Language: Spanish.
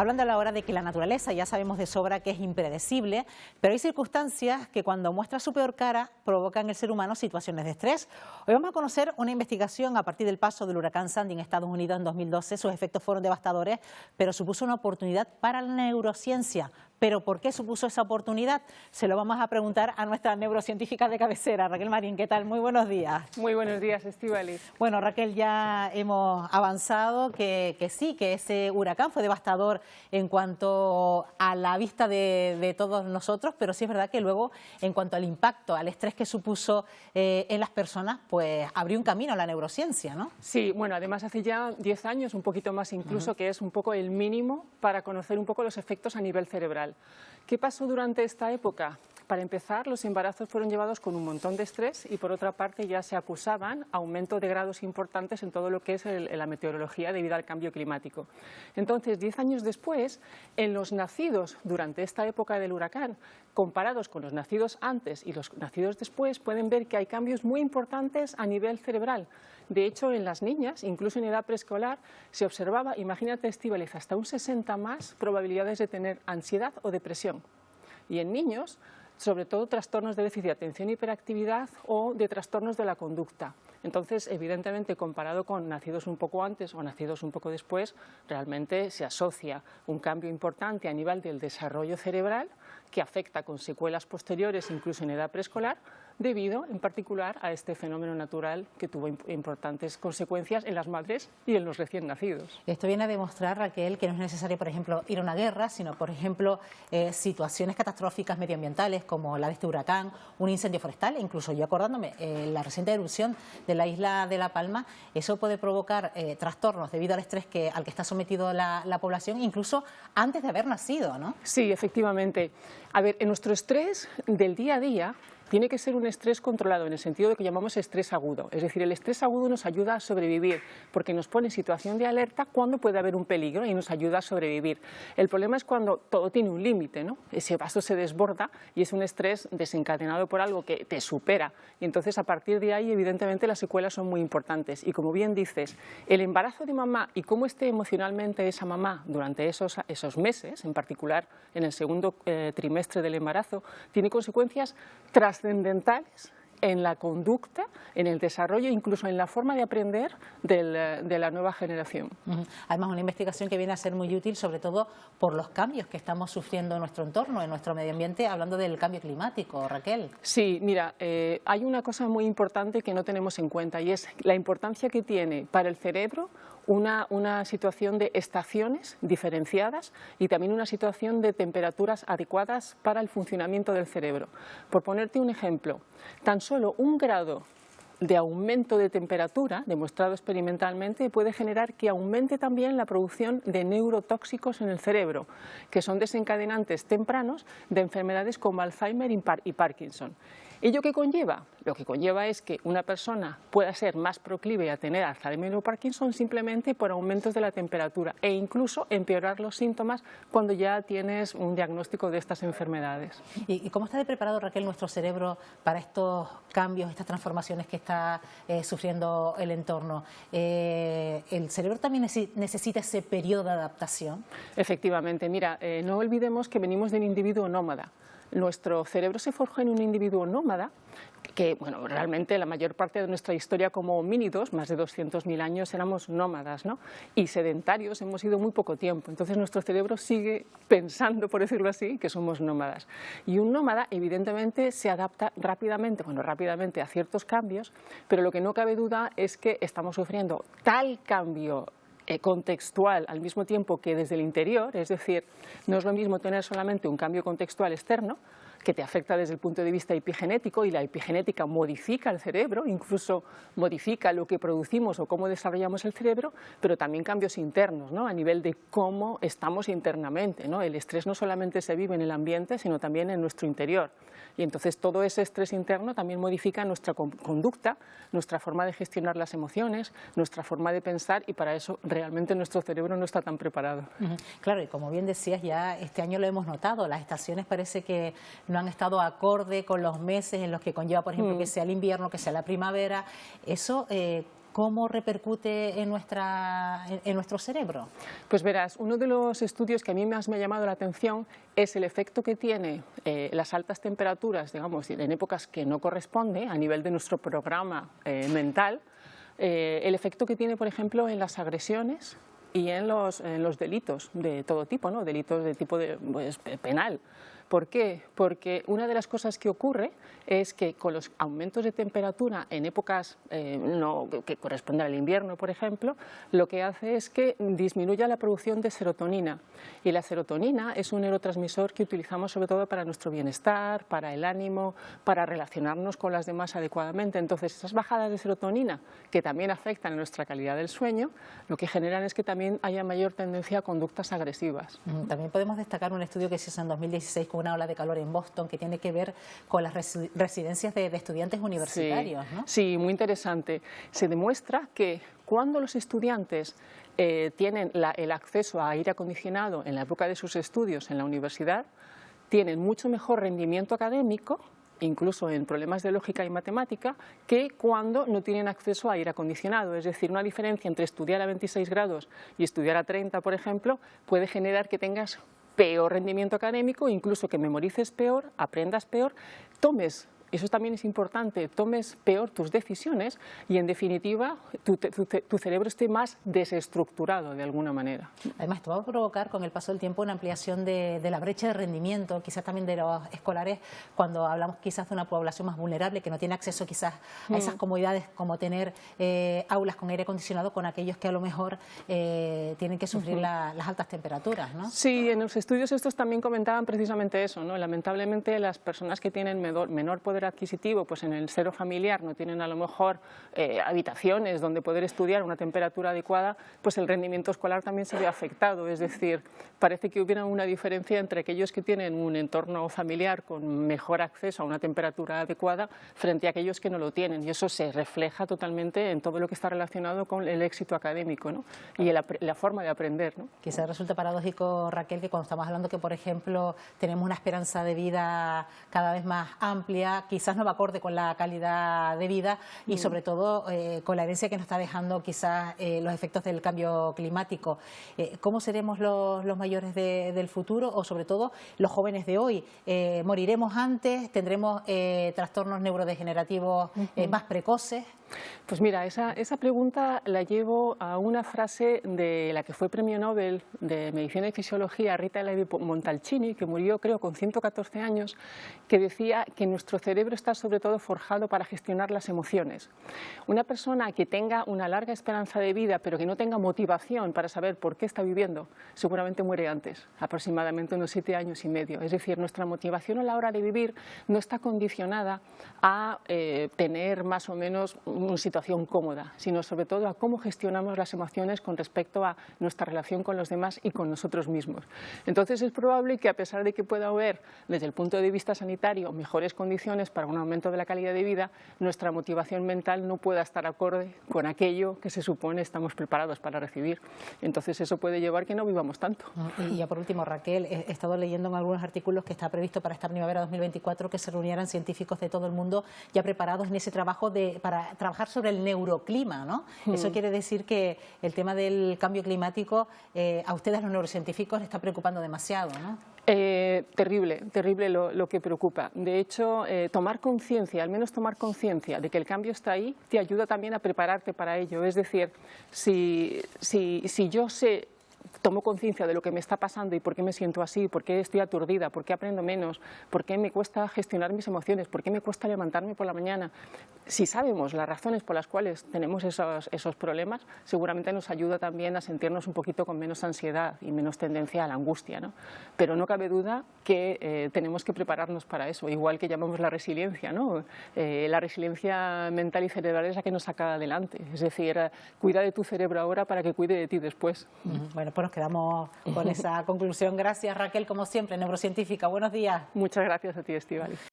Hablando a la hora de que la naturaleza ya sabemos de sobra que es impredecible, pero hay circunstancias que cuando muestra su peor cara provocan en el ser humano situaciones de estrés. Hoy vamos a conocer una investigación a partir del paso del huracán Sandy en Estados Unidos en 2012. Sus efectos fueron devastadores, pero supuso una oportunidad para la neurociencia. ¿Pero por qué supuso esa oportunidad? Se lo vamos a preguntar a nuestra neurocientífica de cabecera, Raquel Marín. ¿Qué tal? Muy buenos días. Muy buenos días, Estíbaliz. Bueno, Raquel, ya hemos avanzado que sí, que ese huracán fue devastador en cuanto a la vista de todos nosotros, pero sí es verdad que luego, en cuanto al impacto, al estrés que supuso en las personas, pues abrió un camino a la neurociencia, ¿no? Sí, bueno, además hace ya 10 años, un poquito más incluso, que es un poco el mínimo para conocer un poco los efectos a nivel cerebral. ¿Qué pasó durante esta época? Para empezar, los embarazos fueron llevados con un montón de estrés y, por otra parte, ya se acusaban aumento de grados importantes en todo lo que es la meteorología debido al cambio climático. Entonces, 10 años después, en los nacidos durante esta época del huracán, comparados con los nacidos antes y los nacidos después, pueden ver que hay cambios muy importantes a nivel cerebral. De hecho, en las niñas, incluso en edad preescolar, se observaba, imagínate, Estíbaliz, hasta un 60 más probabilidades de tener ansiedad o depresión. Y en niños, sobre todo trastornos de déficit de atención y hiperactividad o de trastornos de la conducta. Entonces, evidentemente, comparado con nacidos un poco antes o nacidos un poco después, realmente se asocia un cambio importante a nivel del desarrollo cerebral que afecta con secuelas posteriores, incluso en edad preescolar, debido en particular a este fenómeno natural que tuvo importantes consecuencias en las madres y en los recién nacidos. Esto viene a demostrar, Raquel, que no es necesario, por ejemplo, ir a una guerra, sino, por ejemplo, situaciones catastróficas medioambientales como la de este huracán, un incendio forestal, incluso yo acordándome, la reciente erupción de la isla de La Palma, eso puede provocar trastornos debido al estrés al que está sometido la población, incluso antes de haber nacido, ¿no? Sí, efectivamente. A ver, en nuestro estrés del día a día, tiene que ser un estrés controlado, en el sentido de que llamamos estrés agudo. Es decir, el estrés agudo nos ayuda a sobrevivir, porque nos pone en situación de alerta cuando puede haber un peligro y nos ayuda a sobrevivir. El problema es cuando todo tiene un límite, ¿no? Ese vaso se desborda y es un estrés desencadenado por algo que te supera. Y entonces, a partir de ahí, evidentemente, las secuelas son muy importantes. Y como bien dices, el embarazo de mamá y cómo esté emocionalmente esa mamá durante esos meses, en particular en el segundo trimestre del embarazo, tiene consecuencias trascendentales en la conducta, en el desarrollo, incluso en la forma de aprender de la nueva generación. Además, una investigación que viene a ser muy útil, sobre todo por los cambios que estamos sufriendo en nuestro entorno, en nuestro medio ambiente, hablando del cambio climático, Raquel. Sí, mira, hay una cosa muy importante que no tenemos en cuenta y es la importancia que tiene para el cerebro una situación de estaciones diferenciadas y también una situación de temperaturas adecuadas para el funcionamiento del cerebro. Por ponerte un ejemplo, tan solo 1 grado de aumento de temperatura, demostrado experimentalmente, puede generar que aumente también la producción de neurotóxicos en el cerebro, que son desencadenantes tempranos de enfermedades como Alzheimer y Parkinson. ¿Ello qué conlleva? Lo que conlleva es que una persona pueda ser más proclive a tener Alzheimer o Parkinson simplemente por aumentos de la temperatura e incluso empeorar los síntomas cuando ya tienes un diagnóstico de estas enfermedades. ¿Y cómo está de preparado, Raquel, nuestro cerebro para estos cambios, estas transformaciones que está sufriendo el entorno? ¿El cerebro también necesita ese periodo de adaptación? Efectivamente, mira, no olvidemos que venimos del individuo nómada. Nuestro cerebro se forjó en un individuo nómada que, bueno, realmente la mayor parte de nuestra historia como homínidos, más de 200.000 años, éramos nómadas, ¿no? Y sedentarios hemos sido muy poco tiempo. Entonces nuestro cerebro sigue pensando, por decirlo así, que somos nómadas. Y un nómada, evidentemente, se adapta rápidamente, a ciertos cambios, pero lo que no cabe duda es que estamos sufriendo tal cambio contextual al mismo tiempo que desde el interior, es decir, no es lo mismo tener solamente un cambio contextual externo que te afecta desde el punto de vista epigenético, y la epigenética modifica el cerebro, incluso modifica lo que producimos o cómo desarrollamos el cerebro, pero también cambios internos, ¿no? A nivel de cómo estamos internamente, ¿no? El estrés no solamente se vive en el ambiente, sino también en nuestro interior. Y entonces todo ese estrés interno también modifica nuestra conducta, nuestra forma de gestionar las emociones, nuestra forma de pensar, y para eso realmente nuestro cerebro no está tan preparado. Claro, y como bien decías, ya este año lo hemos notado, las estaciones parece que no han estado acorde con los meses en los que conlleva, por ejemplo, que sea el invierno, que sea la primavera. Eso ¿cómo repercute en nuestro cerebro? Pues verás, uno de los estudios que a mí más me ha llamado la atención es el efecto que tiene las altas temperaturas, digamos, en épocas que no corresponde a nivel de nuestro programa mental, el efecto que tiene, por ejemplo, en las agresiones y en los delitos de todo tipo, ¿no? Delitos de tipo penal. ¿Por qué? Porque una de las cosas que ocurre es que con los aumentos de temperatura en épocas que corresponden al invierno, por ejemplo, lo que hace es que disminuya la producción de serotonina. Y la serotonina es un neurotransmisor que utilizamos sobre todo para nuestro bienestar, para el ánimo, para relacionarnos con las demás adecuadamente. Entonces, esas bajadas de serotonina, que también afectan a nuestra calidad del sueño, lo que generan es que también haya mayor tendencia a conductas agresivas. También podemos destacar un estudio que se hizo en 2016 con una ola de calor en Boston que tiene que ver con las residencias de estudiantes universitarios, sí, ¿no? Sí, muy interesante. Se demuestra que cuando los estudiantes tienen el acceso a aire acondicionado en la época de sus estudios en la universidad, tienen mucho mejor rendimiento académico, incluso en problemas de lógica y matemática, que cuando no tienen acceso a aire acondicionado. Es decir, una diferencia entre estudiar a 26 grados y estudiar a 30, por ejemplo, puede generar que tengas peor rendimiento académico, incluso que memorices peor, aprendas peor, eso también es importante, tomes peor tus decisiones y, en definitiva, tu cerebro esté más desestructurado de alguna manera. Además, esto va a provocar con el paso del tiempo una ampliación de la brecha de rendimiento, quizás también de los escolares, cuando hablamos quizás de una población más vulnerable que no tiene acceso quizás a esas comodidades como tener aulas con aire acondicionado, con aquellos que a lo mejor tienen que sufrir las altas temperaturas, ¿no? Sí, en los estudios estos también comentaban precisamente eso, ¿no? Lamentablemente las personas que tienen menor poder adquisitivo, pues en el seno familiar no tienen a lo mejor habitaciones donde poder estudiar a una temperatura adecuada, pues el rendimiento escolar también se ve afectado. Es decir, parece que hubiera una diferencia entre aquellos que tienen un entorno familiar con mejor acceso a una temperatura adecuada frente a aquellos que no lo tienen, y eso se refleja totalmente en todo lo que está relacionado con el éxito académico, ¿no? Y la forma de aprender, ¿no? Quizás resulta paradójico, Raquel, que cuando estamos hablando que, por ejemplo, tenemos una esperanza de vida cada vez más amplia, quizás no va acorde con la calidad de vida y sobre todo con la herencia que nos está dejando quizás los efectos del cambio climático. ¿Cómo seremos los mayores del futuro o sobre todo los jóvenes de hoy? ¿Moriremos antes? ¿Tendremos trastornos neurodegenerativos más precoces? Pues mira, esa pregunta la llevo a una frase de la que fue premio Nobel de Medicina y Fisiología, Rita Levi-Montalcini, que murió creo con 114 años, que decía que nuestro cerebro está sobre todo forjado para gestionar las emociones. Una persona que tenga una larga esperanza de vida pero que no tenga motivación para saber por qué está viviendo, seguramente muere antes, aproximadamente unos 7 años y medio. Es decir, nuestra motivación a la hora de vivir no está condicionada a tener más o menos una situación cómoda, sino sobre todo a cómo gestionamos las emociones con respecto a nuestra relación con los demás y con nosotros mismos. Entonces es probable que, a pesar de que pueda haber desde el punto de vista sanitario mejores condiciones para un aumento de la calidad de vida, nuestra motivación mental no pueda estar acorde con aquello que se supone estamos preparados para recibir. Entonces eso puede llevar que no vivamos tanto. Y ya por último, Raquel, he estado leyendo en algunos artículos que está previsto para esta primavera 2024 que se reunieran científicos de todo el mundo ya preparados en ese trabajo para trabajar sobre el neuroclima, ¿no? Eso quiere decir que el tema del cambio climático a ustedes, los neurocientíficos, les está preocupando demasiado, ¿no? Terrible lo que preocupa. De hecho, tomar conciencia, al menos tomar conciencia de que el cambio está ahí, te ayuda también a prepararte para ello. Es decir, si yo tomo conciencia de lo que me está pasando y por qué me siento así, por qué estoy aturdida, por qué aprendo menos, por qué me cuesta gestionar mis emociones, por qué me cuesta levantarme por la mañana. Si sabemos las razones por las cuales tenemos esos problemas, seguramente nos ayuda también a sentirnos un poquito con menos ansiedad y menos tendencia a la angustia, ¿no? Pero no cabe duda que tenemos que prepararnos para eso, igual que llamamos la resiliencia, ¿no? La resiliencia mental y cerebral es la que nos saca adelante. Es decir, cuida de tu cerebro ahora para que cuide de ti después. Bueno, pues nos quedamos con esa conclusión. Gracias, Raquel, como siempre, neurocientífica. Buenos días. Muchas gracias a ti, Estíbaliz.